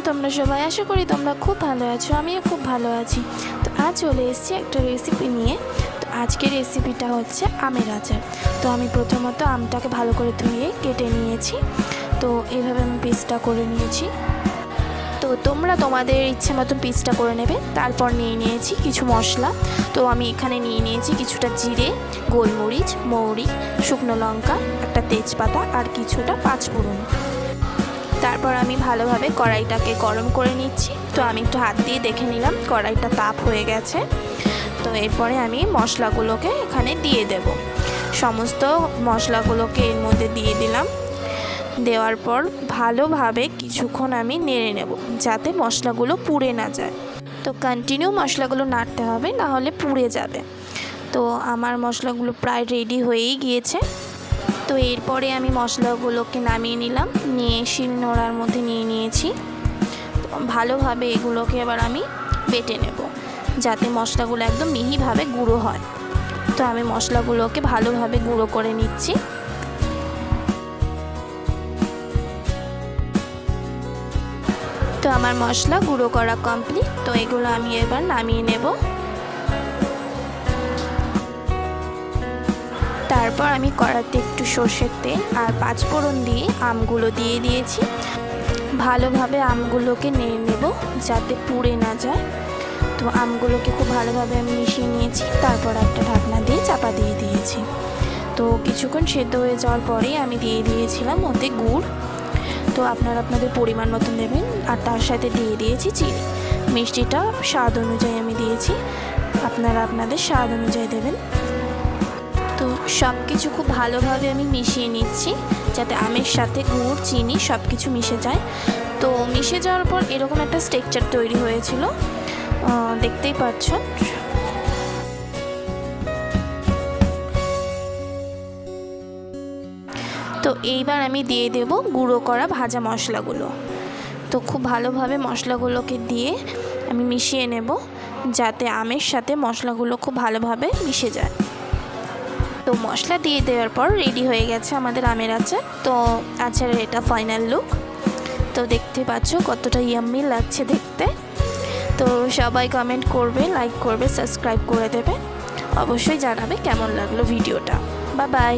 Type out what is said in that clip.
তোমরা সবাই? আশা করি তোমরা খুব ভালো আছো, আমিও খুব ভালো আছি। তো আজ চলে এসেছি একটা রেসিপি নিয়ে। তো আজকের রেসিপিটা হচ্ছে আমের আচার। তো আমি প্রথমত আমটাকে ভালো করে ধুয়ে কেটে নিয়েছি। তো এইভাবে আমি পিসটা করে নিয়েছি। তো তোমরা তোমাদের ইচ্ছে মতো পিসটা করে নেবে। তারপর নিয়ে নিয়েছি কিছু মশলা। তো আমি এখানে নিয়ে নিয়েছি কিছুটা জিরে, গোলমরিচ, মৌরি, শুকনো লঙ্কা, একটা তেজপাতা আর কিছুটা পাঁচফোড়ন। তারপর আমি ভালোভাবে কড়াইটাকে গরম করে নিচ্ছি। তো আমি একটু হাত দিয়ে দেখে নিলাম কড়াইটা তাপ হয়ে গেছে। তো এরপরে আমি মশলাগুলোকে এখানে দিয়ে দেব। সমস্ত মশলাগুলোকে এর মধ্যে দিয়ে দিলাম। দেওয়ার পর ভালোভাবে কিছুক্ষণ আমি নেড়ে নেব, যাতে মশলাগুলো পুড়ে না যায়। তো কন্টিনিউ মশলাগুলো নাড়তে হবে, না হলে পুড়ে যাবে। তো আমার মশলাগুলো প্রায় রেডি হয়েই গিয়েছে। তো এরপরে আমি মশলাগুলোকে নামিয়ে নিলাম, নিয়ে শিলনোড়ার মধ্যে নিয়ে নিয়েছি। ভালোভাবে এগুলোকে এবার আমি বেটে নেব, যাতে মশলাগুলো একদম মিহিভাবে গুঁড়ো হয়। তো আমি মশলাগুলোকে ভালোভাবে গুঁড়ো করে নিচ্ছি। তো আমার মশলা গুঁড়ো করা কমপ্লিট। তো এগুলো আমি এবার নামিয়ে নেব। তারপর আমি কড়াতে একটু সর্ষের তেল আর পাঁচফোড়ন দিয়ে আমগুলো দিয়ে দিয়েছি। ভালোভাবে আমগুলোকে নেড়ে নেব, যাতে পুড়ে না যায়। তো আমগুলোকে খুব ভালোভাবে আমি মিশিয়ে নিয়েছি। তারপর একটা ঢাকনা দিয়ে চাপা দিয়ে দিয়েছি। তো কিছুক্ষণ সেদ্ধ হয়ে যাওয়ার পরেই আমি দিয়ে দিয়েছিলাম ওতে গুড়। তো আপনারা আপনাদের পরিমাণ মতন দেবেন। আর তার সাথে দিয়ে দিয়েছি চিনি। মিষ্টিটা স্বাদ অনুযায়ী আমি দিয়েছি, আপনারা আপনাদের স্বাদ অনুযায়ী দেবেন। তো সব কিছু খুব ভালোভাবে আমি মিশিয়ে নিচ্ছি, যাতে আমের সাথে গুড়, চিনি সব কিছু মিশে যায়। তো মিশে যাওয়ার পর এরকম একটা টেক্সচার তৈরি হয়েছিল, দেখতেই পাচ্ছ। তো এইবার আমি দিয়ে দেব গুঁড়ো করা ভাজা মশলাগুলো। তো খুব ভালোভাবে মশলাগুলোকে দিয়ে আমি মিশিয়ে নেব, যাতে আমের সাথে মশলাগুলো খুব ভালোভাবে মিশে যায়। তো মশলা দিয়ে দেওয়ার পর রেডি হয়ে গেছে আমাদের আমের আচার। তো আচারের এটা ফাইনাল লুক। তো দেখতে পাচ্ছ কতটা ইয়াম্মি লাগছে দেখতে। তো সবাই কমেন্ট করবে, লাইক করবে, সাবস্ক্রাইব করে দেবে। অবশ্যই জানাবে কেমন লাগলো ভিডিওটা। Bye bye.